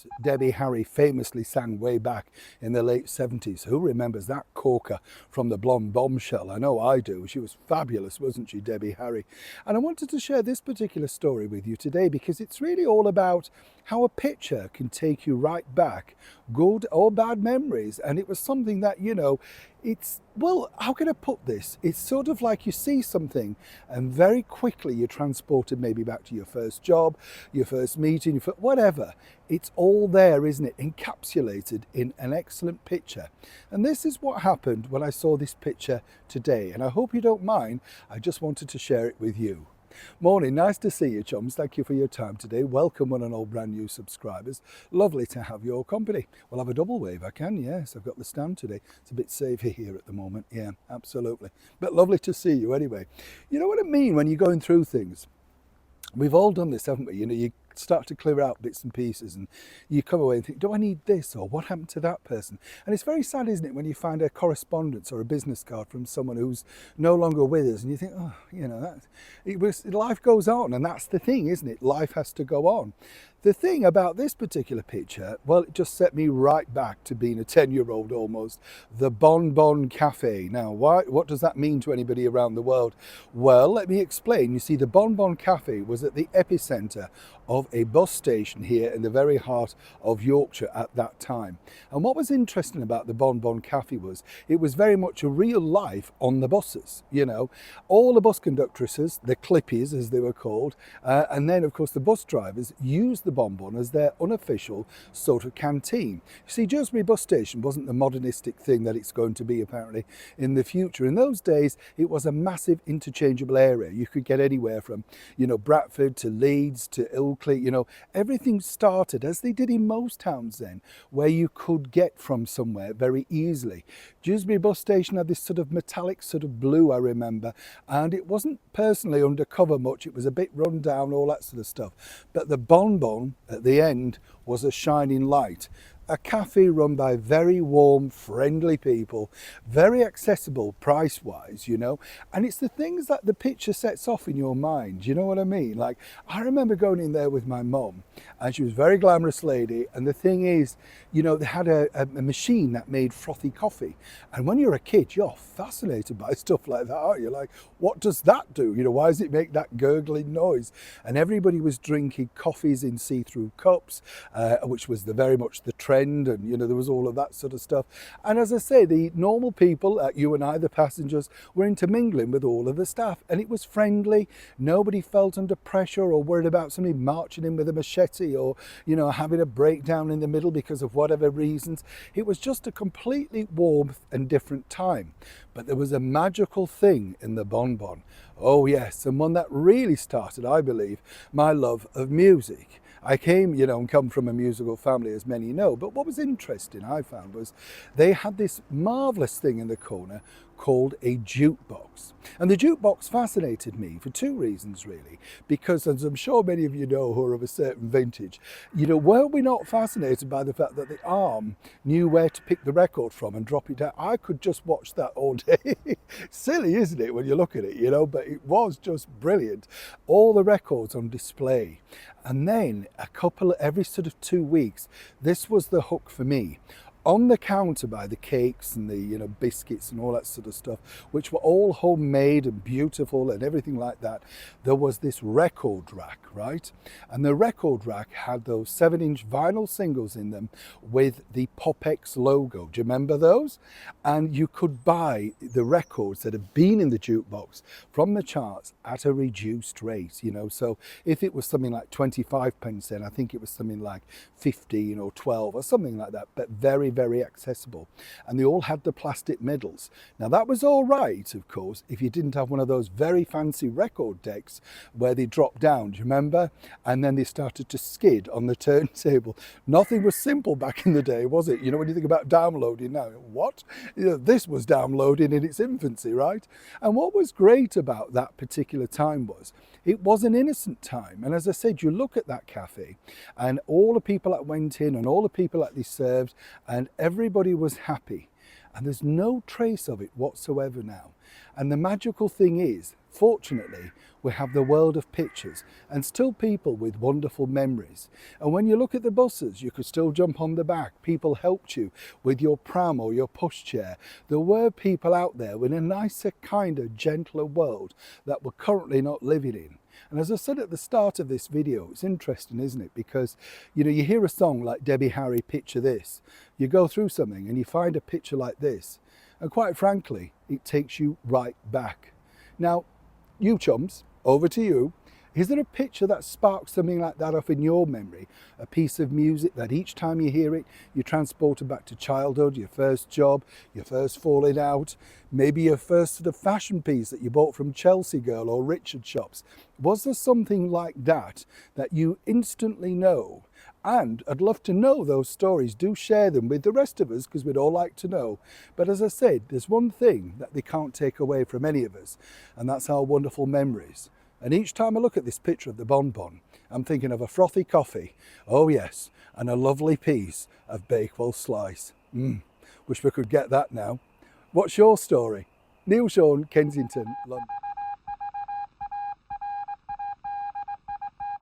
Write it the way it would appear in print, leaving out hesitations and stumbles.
as Debbie Harry famously sang way back in the late 70s. Who remembers that corker from the Blonde Bombshell? I know I do. She was fabulous, wasn't she, Debbie Harry? And I wanted to share this particular story with you today because it's really all about how a picture can take you right back, good or bad memories. And it was something that, it's, well, how can I put this? It's sort of like you see something and very quickly you're transported maybe back to your first job, your first meeting, whatever. It's all there, isn't it? Encapsulated in an excellent picture. And this is what happened when I saw this picture today. And I hope you don't mind. I just wanted to share it with you. Morning, nice to see you, chums. Thank you for your time today. Welcome one and all brand new subscribers. Lovely to have your company. We'll have a double wave, I can, yes. I've got the stand today. It's a bit safer here at the moment. Yeah, absolutely. But lovely to see you anyway. You know what I mean when you're going through things? We've all done this, haven't we? You start to clear out bits and pieces and you come away and think, do I need this, or what happened to that person? And it's very sad, isn't it, when you find a correspondence or a business card from someone who's no longer with us and you think, life goes on, and that's the thing, isn't it? Life has to go on. The thing about this particular picture, well, it just set me right back to being a 10-year-old almost. The Bon Bon Cafe. Now, what does that mean to anybody around the world? Well, let me explain. You see, the Bon Bon Cafe was at the epicenter of a bus station here in the very heart of Yorkshire at that time. And what was interesting about the Bon Bon Cafe was it was very much a real life on the buses. All the bus conductresses, the clippies as they were called, and then of course the bus drivers used the Bon Bon as their unofficial sort of canteen. You see, Dewsbury bus station wasn't the modernistic thing that it's going to be apparently in the future. In those days, it was a massive interchangeable area. You could get anywhere from, Bradford to Leeds to Ilkley. Everything started, as they did in most towns then, where you could get from somewhere very easily. Dewsbury bus station had this sort of metallic sort of blue, I remember, and it wasn't personally undercover much. It was a bit run down, all that sort of stuff. But the Bon Bon at the end was a shining light. A cafe run by very warm, friendly people, very accessible price-wise, and it's the things that the picture sets off in your mind, you know what I mean? Like, I remember going in there with my mum, and she was a very glamorous lady, and the thing is, they had a machine that made frothy coffee, and when you're a kid, you're fascinated by stuff like that, aren't you? Like, what does that do? Why does it make that gurgling noise? And everybody was drinking coffees in see-through cups, which was very much the trend, and there was all of that sort of stuff. And as I say, the normal people, you and I, the passengers, were intermingling with all of the staff, and it was friendly. Nobody felt under pressure or worried about somebody marching in with a machete or having a breakdown in the middle because of whatever reasons. It was just a completely warm and different time. But there was a magical thing in the Bon Bon. Oh yes, and one that really started, I believe, my love of music. I came, and come from a musical family, as many know, but what was interesting, I found, was they had this marvellous thing in the corner called a jukebox. And the jukebox fascinated me for two reasons, really, because, as I'm sure many of you know who are of a certain vintage, were we not fascinated by the fact that the arm knew where to pick the record from and drop it down? I could just watch that all day. Silly, isn't it, when you look at it, but it was just brilliant. All the records on display. And then every sort of 2 weeks, this was the hook for me. On the counter by the cakes and the biscuits and all that sort of stuff, which were all homemade and beautiful and everything like that, there was this record rack, right? And the record rack had those 7-inch vinyl singles in them with the Pop-X logo. Do you remember those? And you could buy the records that had been in the jukebox from the charts at a reduced rate, so if it was something like 25 pence then, I think it was something like 15 or 12 or something like that, but very, very accessible. And they all had the plastic medals. Now that was all right, of course, if you didn't have one of those very fancy record decks where they dropped down, do you remember? And then they started to skid on the turntable. Nothing was simple back in the day, was it? When you think about downloading now, what? This was downloading in its infancy, right? And what was great about that particular time was it was an innocent time. And as I said, you look at that cafe and all the people that went in and all the people that they served, and everybody was happy. And there's no trace of it whatsoever now. And the magical thing is, Fortunately, we have the world of pictures and still people with wonderful memories. And when you look at the buses, you could still jump on the back. People helped you with your pram or your pushchair. There were people out there in a nicer, kinder, gentler world that we're currently not living in. And as I said at the start of this video, it's interesting, isn't it? Because, you know, you hear a song like Debbie Harry, Picture This. You go through something and you find a picture like this. And quite frankly, it takes you right back. Now, you chums, over to you. Is there a picture that sparks something like that up in your memory? A piece of music that each time you hear it, you're transported back to childhood, your first job, your first falling out, maybe your first sort of fashion piece that you bought from Chelsea Girl or Richard Shops. Was there something like that that you instantly know? And I'd love to know those stories. Do share them with the rest of us, because we'd all like to know. But as I said, there's one thing that they can't take away from any of us, and that's our wonderful memories. And each time I look at this picture of the bonbon, I'm thinking of a frothy coffee, oh yes, and a lovely piece of Bakewell slice. Wish we could get that now. What's your story? Neil Sean, Kensington, London.